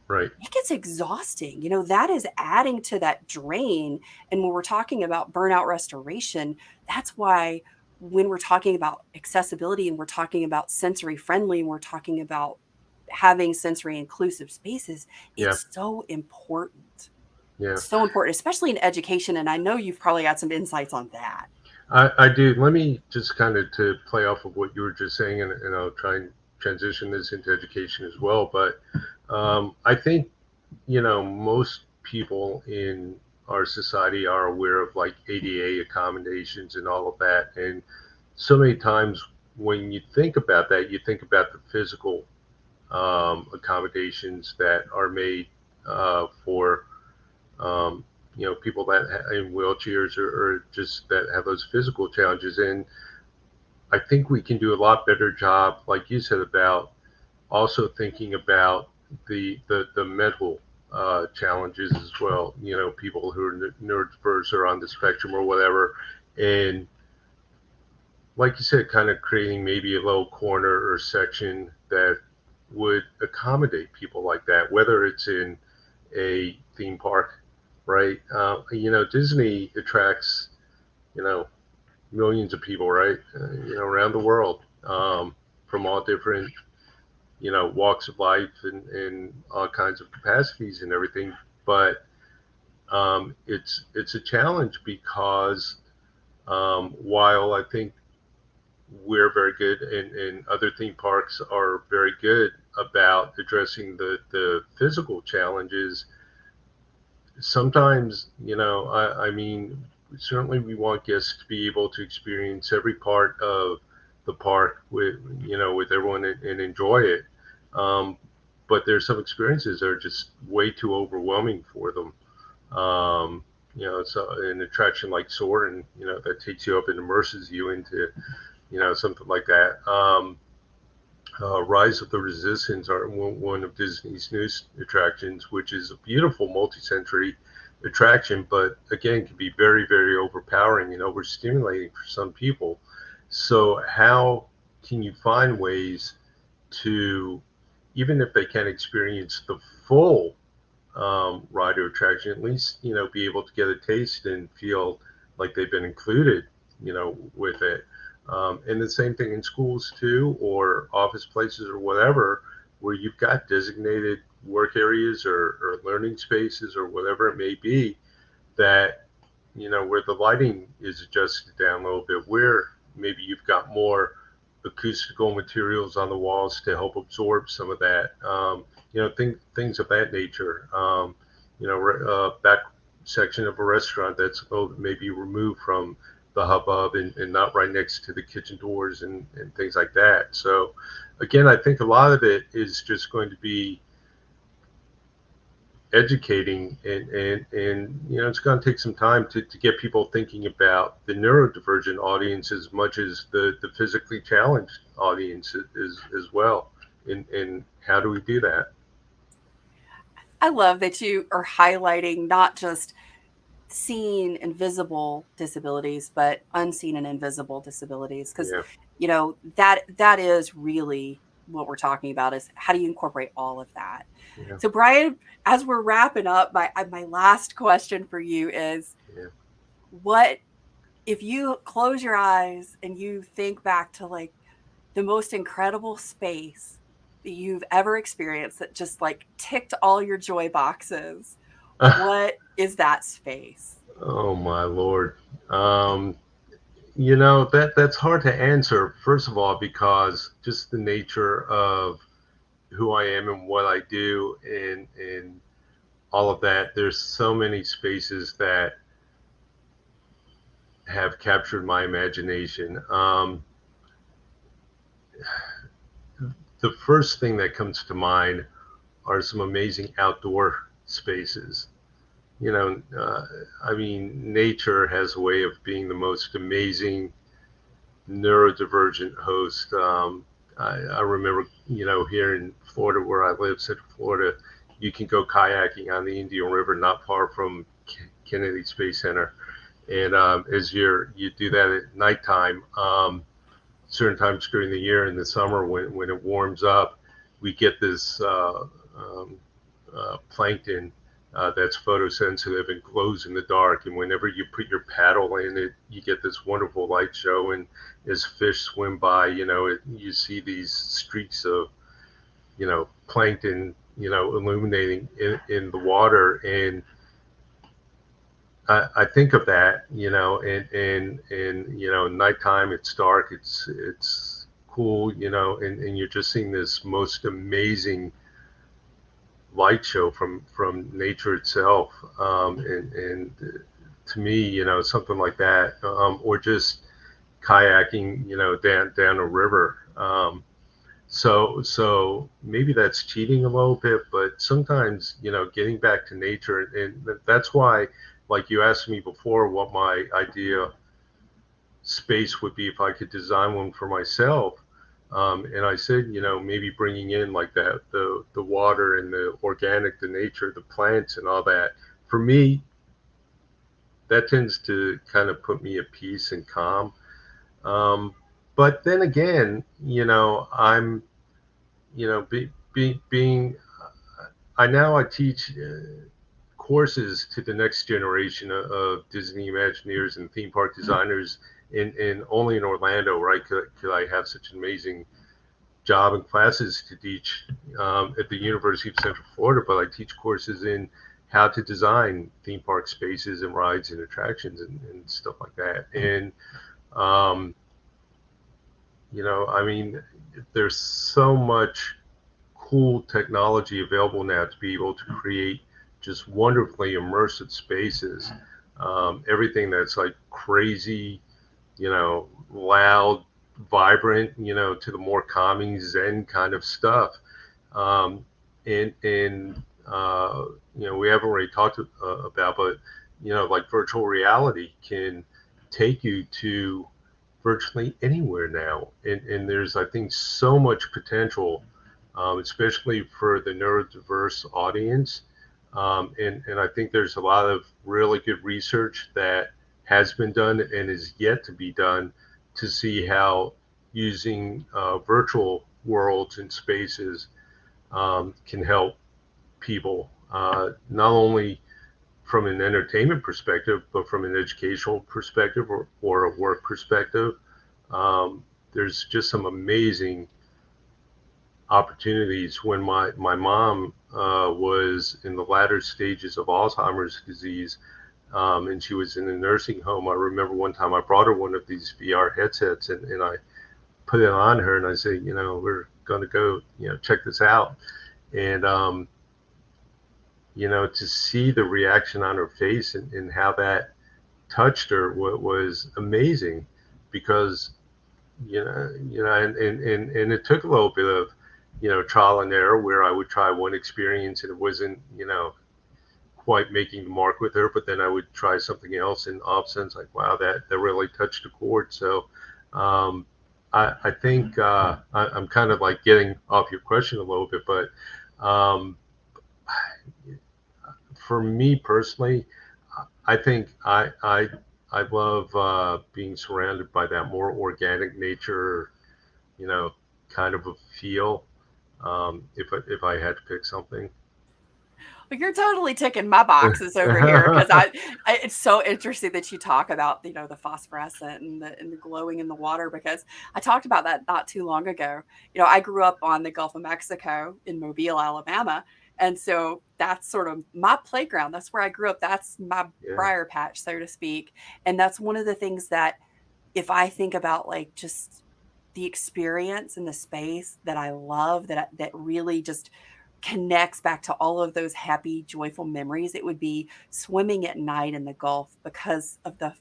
Right. it gets exhausting. That is adding to that drain. And when we're talking about burnout restoration, that's why when we're talking about accessibility and we're talking about sensory friendly and we're talking about having sensory inclusive spaces, Yeah. it's so important. Yeah. It's so important, especially in education. And I know you've probably got some insights on that. I do. Let me just kind of to play off of what you were just saying, and I'll try and transition this into education as well. But I think, most people in our society are aware of like ADA accommodations and all of that. And so many times when you think about that, you think about the physical accommodations that are made for um, people that in wheelchairs or just that have those physical challenges. And I think we can do a lot better job, like you said, about also thinking about the mental challenges as well. People who are neurodiverse or on the spectrum or whatever, and like you said, kind of creating maybe a little corner or section that would accommodate people like that, whether it's in a theme park, right? Disney attracts, you know, millions of people, right? Around the world, from all different, walks of life and all kinds of capacities and everything. But it's a challenge because while I think we're very good and other theme parks are very good about addressing the physical challenges, sometimes, I mean, certainly we want guests to be able to experience every part of the park with everyone and enjoy it. Um, but there's some experiences that are just way too overwhelming for them. So an attraction like Soarin', that takes you up and immerses you into, something like that. Rise of the Resistance are one of Disney's new attractions, which is a beautiful multi-sensory attraction, but again can be very, very overpowering and overstimulating for some people. So how can you find ways to, even if they can't experience the full rider attraction, at least be able to get a taste and feel like they've been included, with it. And the same thing in schools too, or office places or whatever, where you've got designated work areas or learning spaces or whatever it may be, that where the lighting is adjusted down a little bit, where maybe you've got more acoustical materials on the walls to help absorb some of that. Things of that nature. Back section of a restaurant that's a little maybe removed from the hubbub and not right next to the kitchen doors and things like that. So, again, I think a lot of it is just going to be educating and it's going to take some time to get people thinking about the neurodivergent audience as much as the physically challenged audience is as well, and how do we do that? I love that you are highlighting not just seen and visible disabilities, but unseen and invisible disabilities. Because, Yeah. that is really what we're talking about, is how do you incorporate all of that? Yeah. So, Brian, as we're wrapping up, my last question for you is, Yeah. what, if you close your eyes and you think back to like the most incredible space that you've ever experienced that just like ticked all your joy boxes, what is that space? Oh my Lord. That's hard to answer, first of all, because just the nature of who I am and what I do and all of that. There's so many spaces that have captured my imagination. The first thing that comes to mind are some amazing outdoor spaces. I mean, nature has a way of being the most amazing neurodivergent host. I remember, here in Florida, where I live, Central Florida, you can go kayaking on the Indian River, not far from Kennedy Space Center. And as you do that at nighttime, certain times during the year in the summer when it warms up, we get this plankton that's photosensitive and glows in the dark. And whenever you put your paddle in it, you get this wonderful light show. And as fish swim by, you see these streaks of, plankton, illuminating in the water. And I think of that, nighttime, it's dark, it's cool, and you're just seeing this most amazing light show from nature itself. And to me, something like that, or just kayaking, down a river. So maybe that's cheating a little bit, but sometimes, getting back to nature, and that's why, like you asked me before, what my idea space would be if I could design one for myself. And I said, maybe bringing in like that, the water and the organic, the nature, the plants and all that. For me, that tends to kind of put me at peace and calm. But then again, I'm, being, I teach courses to the next generation of Disney Imagineers and theme park designers in only in Orlando, right? Because I have such an amazing job and classes to teach at the University of Central Florida, but I teach courses in how to design theme park spaces and rides and attractions and stuff like that. And, I mean, there's so much cool technology available now to be able to create just wonderfully immersive spaces. Everything that's like crazy, loud, vibrant, to the more calming Zen kind of stuff. And we haven't really talked about, but like virtual reality can take you to virtually anywhere now, and there's, I think, so much potential, especially for the neurodiverse audience. And I think there's a lot of really good research that has been done and is yet to be done to see how using virtual worlds and spaces can help people, not only from an entertainment perspective, but from an educational perspective or a work perspective. There's just some amazing opportunities. When my mom was in the latter stages of Alzheimer's disease, and she was in a nursing home, I remember one time I brought her one of these VR headsets, and I put it on her and I say, we're going to go, check this out. And, to see the reaction on her face and how that touched her was amazing, because, and it took a little bit of, trial and error, where I would try one experience and it wasn't, quite making the mark with her, but then I would try something else, and all of a sudden it's like, wow, that really touched a chord. So I think I'm kind of like getting off your question a little bit, but for me personally, I think I love being surrounded by that more organic nature, kind of a feel. If I had to pick something. Well, you're totally ticking my boxes over here, because it's so interesting that you talk about, the phosphorescent and the glowing in the water, because I talked about that not too long ago. I grew up on the Gulf of Mexico in Mobile, Alabama, and so that's sort of my playground. That's where I grew up. That's my Yeah, briar patch, so to speak. And that's one of the things that, if I think about like just the experience and the space that I love, that really just connects back to all of those happy, joyful memories, it would be swimming at night in the Gulf, because of the yeah,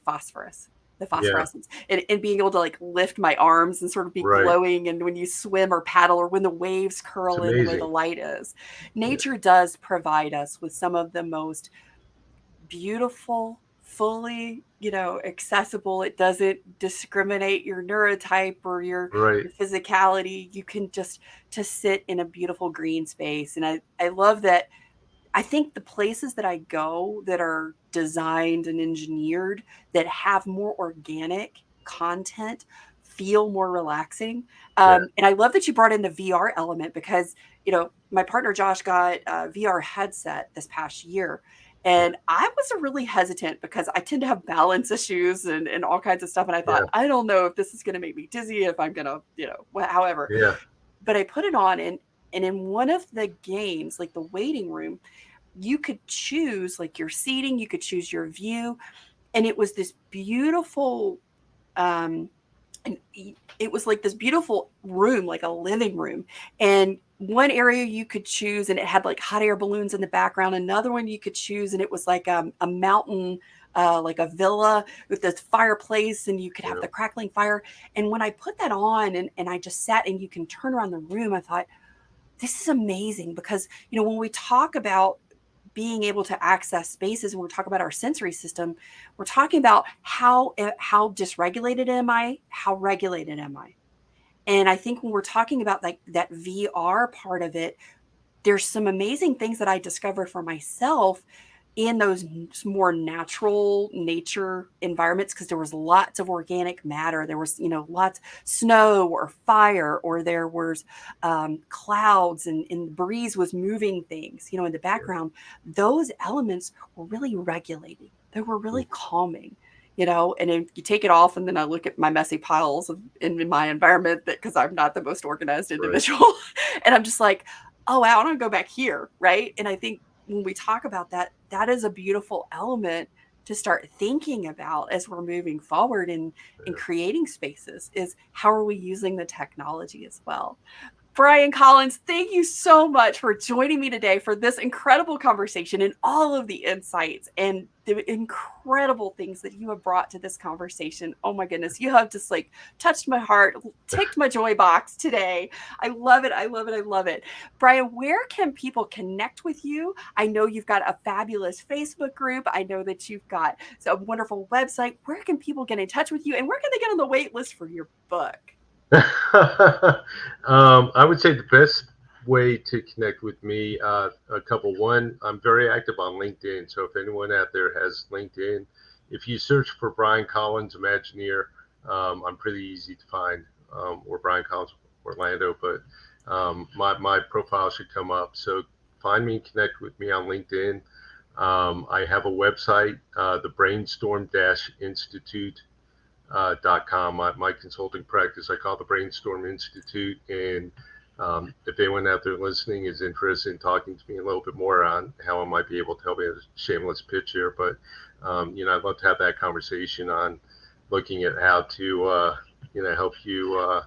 phosphorescence, and being able to like lift my arms and sort of be right. glowing. And when you swim or paddle, or when the waves It's curl in the way the amazing. light is, Yeah, nature does provide us with some of the most beautiful, fully, accessible. It doesn't discriminate your neurotype or right. your physicality. You can just to sit in a beautiful green space. And I love that. I think the places that I go that are designed and engineered, that have more organic content, feel more relaxing. Yeah, And I love that you brought in the VR element, because my partner Josh got a VR headset this past year. And I was really hesitant because I tend to have balance issues and all kinds of stuff. And I Yeah. thought, I don't know if this is going to make me dizzy, if I'm going to, however. Yeah. But I put it on, and in one of the games, like the waiting room, you could choose like your seating, you could choose your view. And it was this beautiful, um, and it was like this beautiful room, like a living room. And one area you could choose, and it had like hot air balloons in the background. Another one you could choose, and it was like a mountain, like a villa with this fireplace, and you could have Yeah. the crackling fire. And when I put that on, and I just sat, and you can turn around the room, I thought, this is amazing because, when we talk about being able to access spaces and we're talking about our sensory system, we're talking about how dysregulated am I, how regulated am I. And I think when we're talking about like that VR part of it, there's some amazing things that I discovered for myself in those more natural nature environments, because there was lots of organic matter. There was, lots snow or fire, or there was clouds, and the breeze was moving things, in the background. Those elements were really regulating. They were really calming. And if you take it off, and then I look at my messy piles in my environment, that because I'm not the most organized Right. individual, and I'm just like, oh wow, I want to go back here, right? And I think when we talk about that, that is a beautiful element to start thinking about as we're moving forward in creating spaces, is how are we using the technology as well. Brian Collins, thank you so much for joining me today for this incredible conversation and all of the insights and the incredible things that you have brought to this conversation. Oh my goodness, you have just like touched my heart, ticked my joy box today. I love it. I love it. I love it. Brian, where can people connect with you? I know you've got a fabulous Facebook group. I know that you've got a wonderful website. Where can people get in touch with you, and where can they get on the wait list for your book? I would say the best way to connect with me, a couple. One, I'm very active on LinkedIn. So if anyone out there has LinkedIn, if you search for Brian Collins Imagineer, I'm pretty easy to find, or Brian Collins Orlando, but my profile should come up. So find me and connect with me on LinkedIn. I have a website, the Brainstorm-Institute .com. My consulting practice I call the Brainstorm Institute. And if anyone out there listening is interested in talking to me a little bit more on how I might be able to help you, a shameless pitch here, but I'd love to have that conversation on looking at how to help you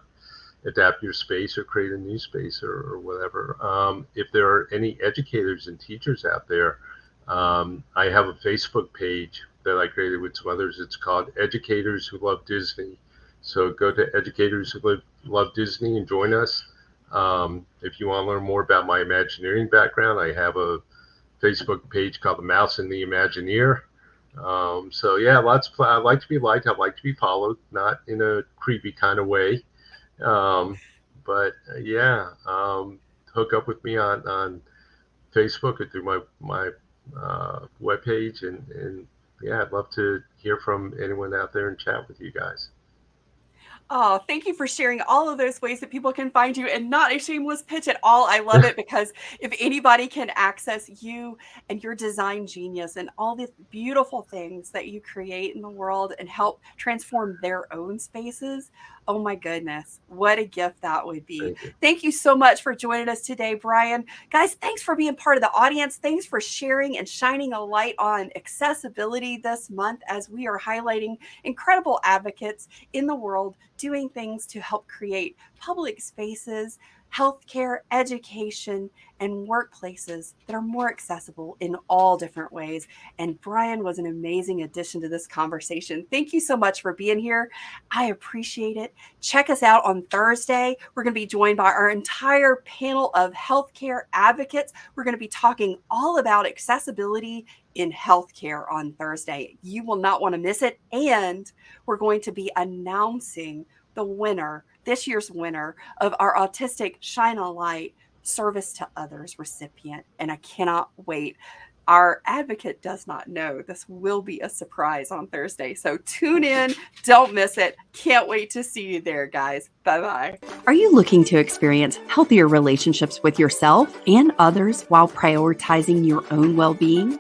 adapt your space or create a new space, or whatever. If there are any educators and teachers out there, I have a Facebook page that I created with some others. It's called Educators Who Love Disney. So go to Educators Who Love Disney and join us. If you want to learn more about my Imagineering background, I have a Facebook page called The Mouse and the Imagineer. So yeah, I like to be liked. I like to be followed, not in a creepy kind of way. But yeah, hook up with me on Facebook or through my webpage, and yeah, I'd love to hear from anyone out there and chat with you guys. Oh, thank you for sharing all of those ways that people can find you, and not a shameless pitch at all. I love it, because if anybody can access you and your design genius and all the beautiful things that you create in the world and help transform their own spaces, oh my goodness, what a gift that would be. Thank you. Thank you so much for joining us today, Brian. Guys, thanks for being part of the audience. Thanks for sharing and shining a light on accessibility this month, as we are highlighting incredible advocates in the world doing things to help create public spaces, healthcare, education, and workplaces that are more accessible in all different ways. And Brian was an amazing addition to this conversation. Thank you so much for being here. I appreciate it. Check us out on Thursday. We're going to be joined by our entire panel of healthcare advocates. We're going to be talking all about accessibility in healthcare on Thursday. You will not want to miss it. And we're going to be announcing the winner, this year's winner of our Autistic Shine a Light Service to Others recipient. And I cannot wait. Our advocate does not know. This will be a surprise on Thursday. So tune in. Don't miss it. Can't wait to see you there, guys. Bye-bye. Are you looking to experience healthier relationships with yourself and others while prioritizing your own well-being?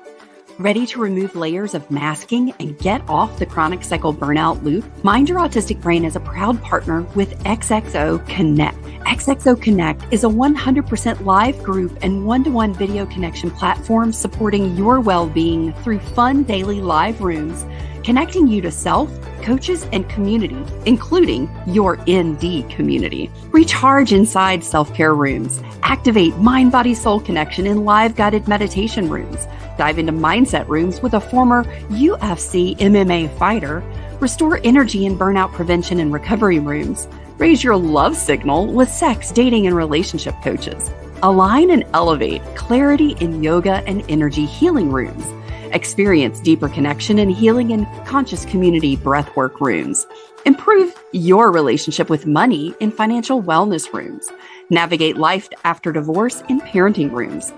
Ready to remove layers of masking and get off the chronic cycle burnout loop? Mind Your Autistic Brain is a proud partner with XXO Connect. XXO Connect is a 100% live group and one-to-one video connection platform supporting your well-being through fun daily live rooms, connecting you to self, coaches, and community, including your ND community. Recharge inside self-care rooms. Activate mind-body-soul connection in live guided meditation rooms. Dive into mindset rooms with a former UFC MMA fighter. Restore energy in burnout prevention and recovery rooms. Raise your love signal with sex, dating, and relationship coaches. Align and elevate clarity in yoga and energy healing rooms. Experience deeper connection and healing in conscious community breathwork rooms. Improve your relationship with money in financial wellness rooms. Navigate life after divorce in parenting rooms.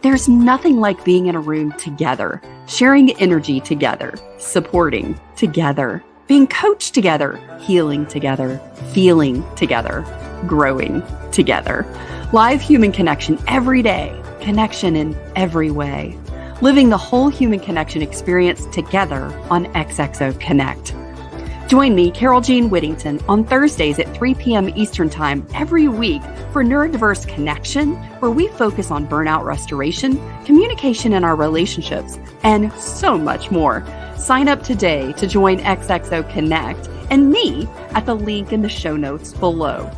There's nothing like being in a room together, sharing energy together, supporting together, being coached together, healing together, feeling together, growing together. Live human connection every day, connection in every way. Living the whole human connection experience together on XXO Connect. Join me, Carol Jean Whittington, on Thursdays at 3 p.m. Eastern Time every week for Neurodiverse Connection, where we focus on burnout restoration, communication in our relationships, and so much more. Sign up today to join XXO Connect and me at the link in the show notes below.